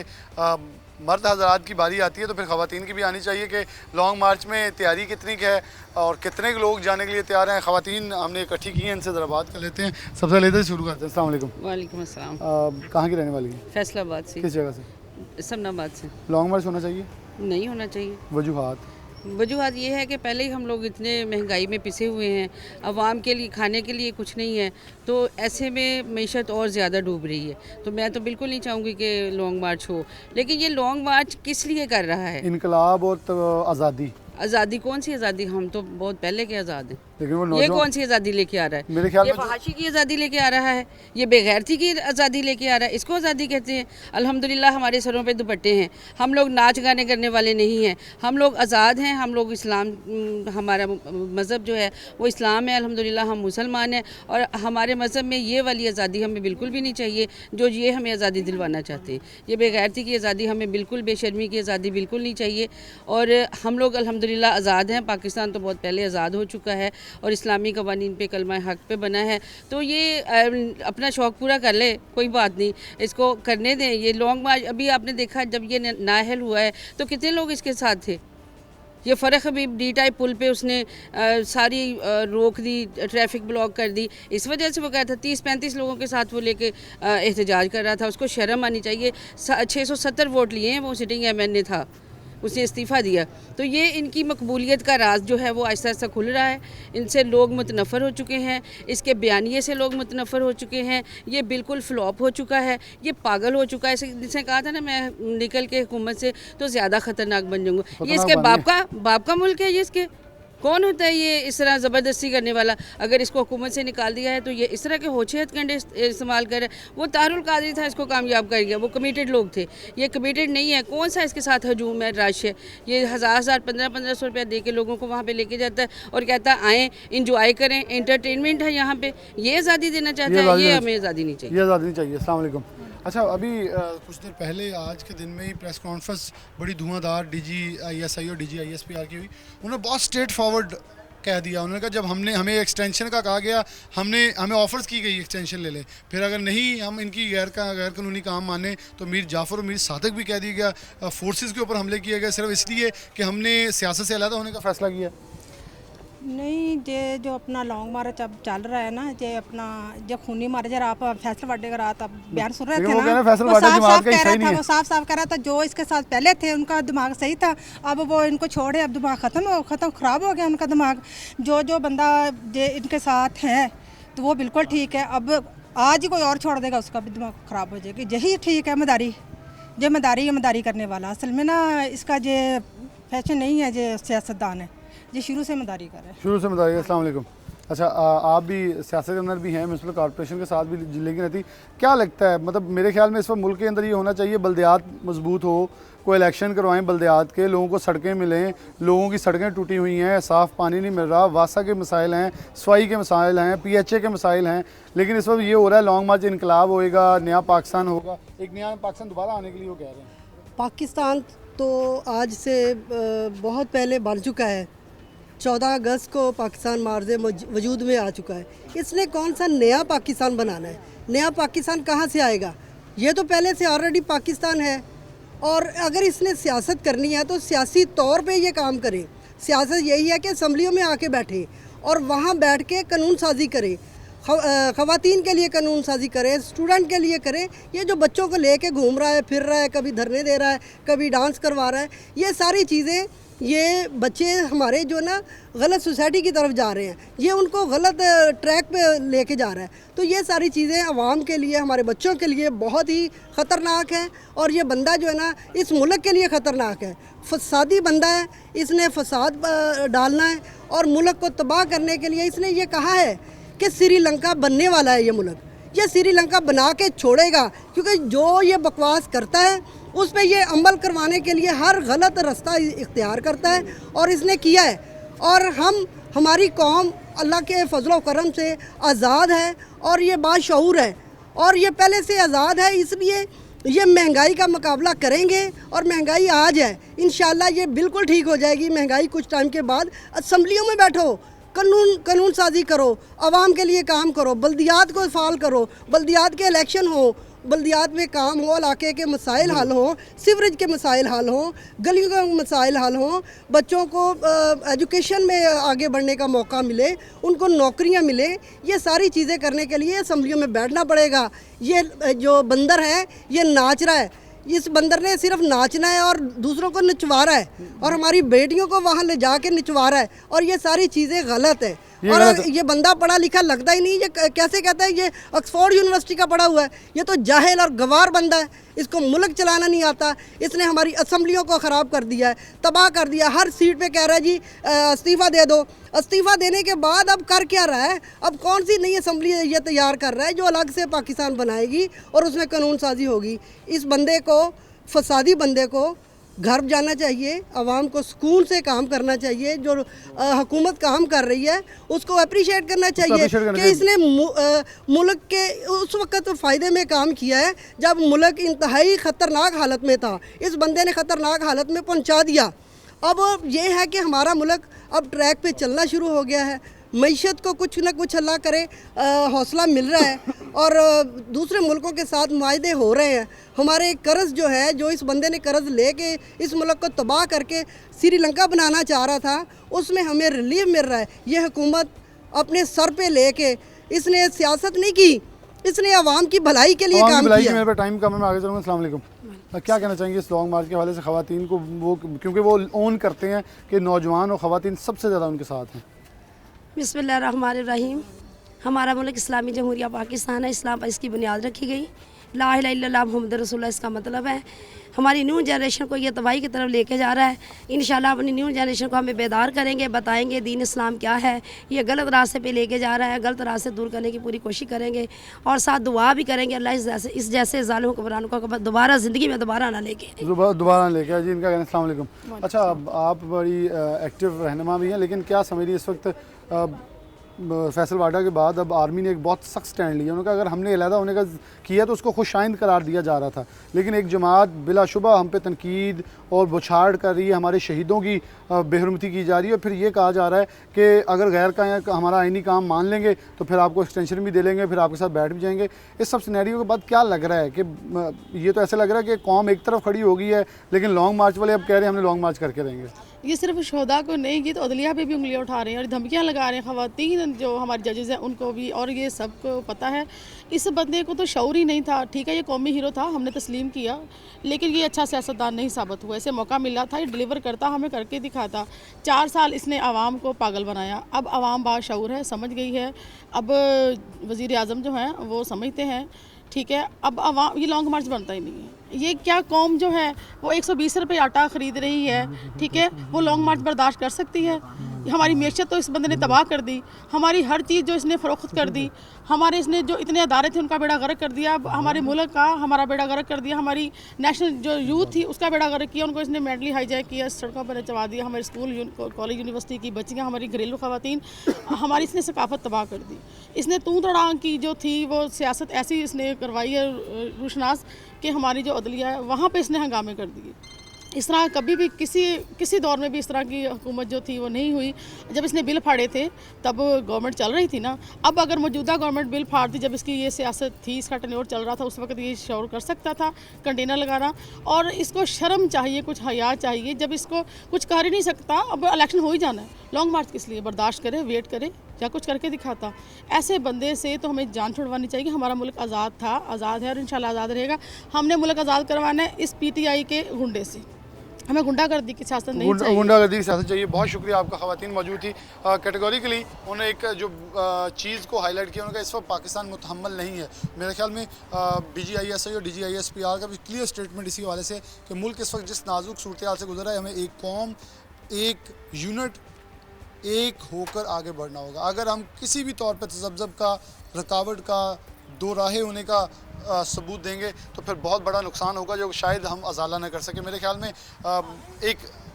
मर्द हज़रात की बारी आती है तो फिर ख़वातीन की भी आनी चाहिए कि लॉन्ग मार्च में तैयारी कितनी की है और कितने लोग जाने के लिए तैयार हैं। ख़वातीन हमने इकट्ठी की हैं, इनसे ज़रा बात कर लेते हैं। सबसे पहले इधर शुरू करते हैं। अस्सलाम वालेकुम। वालेकुम अस्सलाम। कहाँ की रहने वाली है? फैसलाबाद से। किस जगह से? समनाबाद से। लॉन्ग मार्च होना चाहिए? नहीं होना चाहिए। वजूहात? वजूहत ये है कि पहले ही हम लोग इतने महंगाई में पिसे हुए हैं, आवाम के लिए खाने के लिए कुछ नहीं है, तो ऐसे में मीशत और ज़्यादा डूब रही है। तो मैं तो बिल्कुल नहीं चाहूँगी कि लॉन्ग मार्च हो, लेकिन ये लॉन्ग मार्च किस लिए कर रहा है? इनकलाब और आज़ादी। आज़ादी कौन सी आज़ादी? हम तो बहुत पहले के आज़ाद हैं। लेकिन वो ये कौन सी आज़ादी लेके आ रहा है? मेरे ख्याल ये में फहाशी की आज़ादी लेके आ रहा है, ये बेगैरती की आज़ादी लेके आ रहा है। इसको आज़ादी कहते हैं? अल्हम्दुलिल्लाह हमारे सरों पे दुपट्टे हैं, हम लोग नाच गाने करने वाले नहीं हैं, हम लोग आज़ाद हैं, हम लोग इस्लाम, हमारा मज़हब जो है वो इस्लाम है, अल्हम्दुलिल्लाह हम मुसलमान हैं। और हमारे मज़हब में ये वाली आज़ादी हमें बिल्कुल भी नहीं चाहिए जो ये हमें आज़ादी दिलवाना चाहते हैं। ये बेगैरती की आज़ादी हमें बिल्कुल, बेशर्मी की आज़ादी बिल्कुल नहीं चाहिए। और हम लोग अल्हम्दुलिल्लाह आज़ाद हैं। पाकिस्तान तो बहुत पहले आज़ाद हो चुका है और इस्लामी कवानीन पे कलमा हक पे बना है, तो ये अपना शौक़ पूरा कर ले, कोई बात नहीं, इसको करने दें। ये लॉन्ग मार्च अभी आपने देखा जब ये नाहल हुआ है तो कितने लोग इसके साथ थे। ये फ़रख हबीब डी टाइप पुल पे उसने सारी रोक दी, ट्रैफिक ब्लॉक कर दी, इस वजह से वो कहा था 30-35 लोगों के साथ वो लेके एहतजाज कर रहा था। उसको शर्म आनी चाहिए। 670 वोट लिए हैं, वो सिटिंग MNA था, उसने इस्तीफ़ा दिया। तो ये इनकी मकबूलियत का राज जो है वो आहिस्ता आहिस्ता खुल रहा है। इनसे लोग मुतनफ़र हो चुके हैं, इसके बयानिए से लोग मुतनफ़र हो चुके हैं। ये बिल्कुल फ्लॉप हो चुका है, ये पागल हो चुका है। जिसने कहा था ना मैं निकल के हुकूमत से तो ज़्यादा ख़तरनाक बन जाऊँगा। ये इसके बाप का मुल्क है। ये इसके कौन होता है ये इस तरह ज़बरदस्ती करने वाला? अगर इसको हुकूमत से निकाल दिया है तो ये इस तरह के होशे हथकंडे इस्तेमाल कर रहे हैं। वो तारुल कादरी था, इसको कामयाब कर गया, वो कमिटेड लोग थे, ये कमिटेड नहीं है। कौन सा इसके साथ हजूम है, रश है? ये 1000 1500 रुपया दे के लोगों को वहाँ पे लेके जाता है और कहता है आएँ इंजॉय करें, एंटरटेनमेंट है यहाँ पे। ये आज़ादी देना चाहता है, ये हमें आज़ादी नहीं चाहिए। ये आज़ादी नहीं चाहिए। अस्सलाम वालेकुम। अच्छा, अभी कुछ देर पहले आज के दिन में ही प्रेस कॉन्फ्रेंस बड़ी धुआंधार DGISI और DGISPR की हुई। उन्होंने बहुत स्ट्रेट फॉरवर्ड कह दिया। उन्होंने कहा जब हमें एक्सटेंशन का कहा गया, हमें ऑफर्स की गई एक्सटेंशन ले ले, फिर अगर नहीं हम इनकी गैर कानूनी काम माने तो मीर जाफ़र और मीर सादिक भी कह दिया गया। फोर्सेस के ऊपर हमले किए गए सिर्फ इसलिए कि हमने सियासत से अलग होने का फ़ैसला किया। नहीं, जे जो अपना लॉन्ग मार्च अब चल रहा है ना, जे अपना जो खूनी मार्च जरा आप फैसलाबाद का रात आप बयान सुन रहे थे ना, वो साफ साफ कह रहा था जो इसके साथ पहले थे उनका दिमाग सही था, अब वो इनको छोड़े, अब दिमाग ख़त्म ख़राब हो गया उनका दिमाग। जो बंदा जे इनके साथ है तो वो बिल्कुल ठीक है, अब आज ही कोई और छोड़ देगा उसका भी दिमाग ख़राब हो जाएगी। यही ठीक है मदारी करने वाला। असल में ना इसका जे फैशन नहीं है, जे सियासतदान है, ये शुरू से मदारी कर रहे हैं। शुरू से मदारी। अस्सलाम वालेकुम। अच्छा, आप भी सियासत के अंदर भी हैं, म्यूनसिपल कॉर्पोरेशन के साथ भी लिंक रहती, क्या लगता है मतलब मेरे ख्याल में इस वक्त मुल्क के अंदर ये होना चाहिए बल्दियात मजबूत हो, कोई इलेक्शन करवाएं बल्दियात के, लोगों को सड़कें मिलें, लोगों की सड़कें टूटी हुई हैं, साफ़ पानी नहीं मिल रहा, वासा के मसाइल हैं, सफाई के मसाइल हैं, PHA के मसाइल हैं, लेकिन इस वक्त ये हो रहा है लॉन्ग मार्च इनकलाब होएगा, नया पाकिस्तान होगा, एक नया पाकिस्तान दोबारा आने के लिए वो कह रहे हैं। पाकिस्तान तो आज से बहुत पहले बन चुका है, 14 अगस्त को पाकिस्तान मार्ज़े वजूद में आ चुका है। इसने कौन सा नया पाकिस्तान बनाना है? नया पाकिस्तान कहाँ से आएगा? ये तो पहले से ऑलरेडी पाकिस्तान है। और अगर इसने सियासत करनी है तो सियासी तौर पे ये काम करे। सियासत यही है कि असम्बलियों में आके बैठे और वहाँ बैठ के कानून साजी करे, ख़वातीन के लिए कानून साजी करे, स्टूडेंट के लिए करे। ये जो बच्चों को लेके घूम रहा है, फिर रहा है, कभी धरने दे रहा है, कभी डांस करवा रहा है, ये सारी चीज़ें, ये बच्चे हमारे जो ना गलत सोसाइटी की तरफ जा रहे हैं, ये उनको गलत ट्रैक पे लेके जा रहा है। तो ये सारी चीज़ें आवाम के लिए, हमारे बच्चों के लिए बहुत ही ख़तरनाक है। और ये बंदा जो है ना इस मुल्क के लिए ख़तरनाक है, फसादी बंदा है, इसने फसाद डालना है और मुल्क को तबाह करने के लिए इसने ये कहा है कि श्रीलंका बनने वाला है ये मुल्क। ये श्रीलंका बना के छोड़ेगा, क्योंकि जो ये बकवास करता है उस पर ये अमल करवाने के लिए हर गलत रास्ता इख्तियार करता है और इसने किया है। और हमारी कौम अल्लाह के फजल व करम से आज़ाद है और ये बाशऊर है और ये पहले से आज़ाद है, इसलिए ये महंगाई का मुकाबला करेंगे। और महंगाई आज है, इंशाल्लाह ये बिल्कुल ठीक हो जाएगी महंगाई कुछ टाइम के बाद। असम्बलियों में बैठो, कानून साजी करो, आवाम के लिए काम करो, बल्दियात को फाल करो, बल्दियात के इलेक्शन हो, बल्दियात में काम हो, इलाके के मसाइल हल हो, सीवरेज के मसाइल हल हो, गलियों के मसाइल हल हो, बच्चों को एजुकेशन में आगे बढ़ने का मौका मिले, उनको नौकरियां मिले। ये सारी चीज़ें करने के लिए असम्बलियों में बैठना पड़ेगा। ये जो बंदर है ये नाच रहा है, इस बंदर ने सिर्फ नाचना है और दूसरों को नचवा रहा है और हमारी बेटियों को वहाँ ले जा के नचवा रहा है और ये सारी चीज़ें गलत है। और ये बंदा पढ़ा लिखा लगता ही नहीं, ये कैसे कहता है ये ऑक्सफोर्ड यूनिवर्सिटी का पढ़ा हुआ है। ये तो जाहिल और गवार बंदा है, इसको मुल्क चलाना नहीं आता। इसने हमारी असम्बलियों को ख़राब कर दिया है, तबाह कर दिया। हर सीट पे कह रहा है जी इस्तीफ़ा दे दो। इस्तीफ़ा देने के बाद अब कर क्या रहा है? अब कौन सी नई असम्बली ये तैयार कर रहा है जो अलग से पाकिस्तान बनाएगी और उसमें कानून साजी होगी? इस बंदे को, फसादी बंदे को घर जाना चाहिए, आवाम को सुकून से काम करना चाहिए। जो हुकूमत काम कर रही है उसको अप्रिशिएट करना चाहिए कि इसने मुल्क के उस वक्त फ़ायदे में काम किया है जब मुल्क इंतहाई ख़तरनाक हालत में था। इस बंदे ने ख़तरनाक हालत में पहुंचा दिया। अब ये है कि हमारा मुल्क अब ट्रैक पे चलना शुरू हो गया है, मईशत को कुछ न कुछ अल्लाह करे हौसला मिल रहा है और दूसरे मुल्कों के साथ मुआहदे हो रहे हैं। हमारे कर्ज़ जो है, जो इस बंदे ने कर्ज़ लेके इस मुल्क को तबाह करके श्रीलंका बनाना चाह रहा था, उसमें हमें रिलीफ मिल रहा है। ये हुकूमत अपने सर पे लेके, इसने सियासत नहीं की, इसने आवाम की भलाई के लिए काम किया। मेरे पे टाइम कम है, मैं आगे चलूँगा। अस्सलाम वालेकुम। क्या कहना चाहेंगे इस लॉन्ग मार्च के हवाले से ख़वातीन को? वो क्योंकि वो ओन करते हैं कि नौजवान और ख़वातीन सबसे ज़्यादा उनके साथ हैं। बिस्मिल्लाहिर्रहमानिर्रहीम। हमारा मुल्क इस्लामी जमहूरिया पाकिस्तान है, इस्लाम पर इसकी बुनियाद रखी गई। ला इलाहा इल्लल्लाह मुहम्मद रसूलुल्लाह इसका मतलब है। हमारी न्यू जनरेशन को ये तबाही की तरफ लेके जा रहा है। इंशाल्लाह अपनी न्यू जनरेशन को हमें बेदार करेंगे, बताएंगे दीन इस्लाम क्या है, ये गलत रास्ते पे लेके जा रहा है, गलत रास्ते दूर करने की पूरी कोशिश करेंगे और साथ दुआ भी करेंगे अल्लाह इस जैसे ज़ालिम हुक्मरानों को दोबारा ज़िंदगी में दोबारा ना लेके दोबारा लेके जी। इनका कहना अस्सलाम वालेकुम। अच्छा, आप बड़ी एक्टिव रहनुमा भी हैं, लेकिन क्या समझ रही इस वक्त फैसल वाडा के बाद अब आर्मी ने एक बहुत सख्त स्टैंड लिया। उन्होंने कहा अगर हमने अलहदा होने का किया तो उसको खुशाइंद करार दिया जा रहा था, लेकिन एक जमात बिलाशुबा हम पे तनकीद और बुछाड़ कर रही है, हमारे शहीदों की बेहरमती की जा रही है। फिर ये कहा जा रहा है कि अगर गैर का हमारा आइनी काम मान लेंगे तो फिर आपको एक्सटेंशन भी दे लेंगे, फिर आपके साथ बैठ भी जाएंगे। इस सब सिनेरियो के बाद क्या लग रहा है कि ये तो ऐसा लग रहा है कि कौम एक तरफ खड़ी हो गई है, लेकिन लॉन्ग मार्च वाले अब कह रहे हैं हमने लॉन्ग मार्च करके रहेंगे। ये सिर्फ शोधा को नहीं, ये तो अदलिया पे भी उंगलियां उठा रहे हैं और धमकियां लगा रहे हैं। ख़वातीन जो हमारे जजेस हैं उनको भी, और ये सबको पता है। इस बंदे को तो शऊर ही नहीं था। ठीक है, ये कौमी हीरो था, हमने तस्लीम किया, लेकिन ये अच्छा सियासतदान नहीं साबित हुआ। इसे मौका मिला था, ये डिलीवर करता, हमें करके दिखाता। 4 साल इसने आवाम को पागल बनाया। अब आवाम बाशऊर है, समझ गई है। अब वज़ीर आज़म जो हैं वो समझते हैं, ठीक है। अब आवाम, ये लॉन्ग मार्च बनता ही नहीं है। ये क्या कौम जो है वो 120 रुपये आटा ख़रीद रही है, ठीक है, वो लॉन्ग मार्च बर्दाश्त कर सकती है? हमारी मैशत तो इस बंदे ने तबाह कर दी, हमारी हर चीज़ जो इसने फ़रोख्त कर दी, हमारे इसने जो इतने अदारे थे उनका बेड़ा गर्क कर दिया, हमारे मुल्क का हमारा बेड़ा गर्क कर दिया, हमारी नेशनल जो यूथ थी उसका बेड़ा गर्क किया, उनको इसने मेंटली हाईजैक किया, सड़कों पर नचवा दिया, हमारे स्कूल कॉलेज यूनिवर्सिटी की बच्चियाँ, हमारी घरेलू ख़वातीन, हमारी इसने सकाफत तबाह कर दी। इसने तू तड़ांग की जो थी वो सियासत ऐसी इसने करवाई है रूशनास कि हमारी जो अदलिया है वहाँ पे इसने हंगामे कर दिए। इस तरह कभी भी किसी दौर में भी इस तरह की हुकूमत जो थी वो नहीं हुई। जब इसने बिल फाड़े थे तब गवर्नमेंट चल रही थी ना, अब अगर मौजूदा गवर्नमेंट बिल फाड़ती, जब इसकी ये सियासत थी, इसका टेन्योर चल रहा था, उस वक्त ये शौर कर सकता था कंटेनर लगाना। और इसको शर्म चाहिए, कुछ हया चाहिए, जब इसको कुछ कर ही नहीं सकता, अब इलेक्शन हो ही जाना है, लॉन्ग मार्च किस लिए बर्दाश्त करे, वेट करे, या कुछ करके दिखाता। ऐसे बंदे से तो हमें जान छुड़वानी चाहिए। हमारा मुल्क आज़ाद था, आज़ाद है और इंशाल्लाह आज़ाद रहेगा। हमने मुल्क आज़ाद करवाना है इस PTI के गुंडे से। हमें गुंडागर्दी की सियासत नहीं चाहिए, गुंडागर्दी की सियासत चाहिए। बहुत शुक्रिया आपका। ख़वातीन मौजूद थी। कैटेगोरिकली उन्होंने एक जो चीज़ को हाईलाइट किया, उन्होंने कहा इस वक्त पाकिस्तान मुतहम्मल नहीं है। मेरे ख्याल में BGISI और DGISPR का भी क्लियर स्टेटमेंट इसी हवाले से कि मुल्क इस वक्त जिस नाजुक सूरत हाल से गुजरा है, हमें एक कौम, एक यूनिट, एक होकर आगे बढ़ना होगा। अगर हम किसी भी तौर पर तजब्ज़ब का, रुकावट का, दो राहे होने का सबूत देंगे तो फिर बहुत बड़ा नुकसान होगा जो शायद हम अजाला न कर सके। मेरे ख्याल में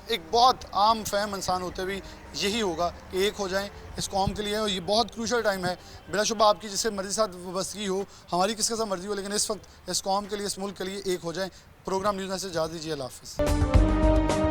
एक बहुत आम फहम इंसान होते भी यही होगा कि एक हो जाएं इस कौम के लिए, और ये बहुत क्रूशल टाइम है। बिलाशुबा आपकी जिससे मर्जी साथ वाबस्तगी हो, हमारी किसके साथ मर्जी हो, लेकिन इस वक्त इस कौम के लिए, इस मुल्क के लिए एक हो जाएं। प्रोग्राम न्यूज़ से इजाज़त दीजिए। अल्लाह हाफ़िज़।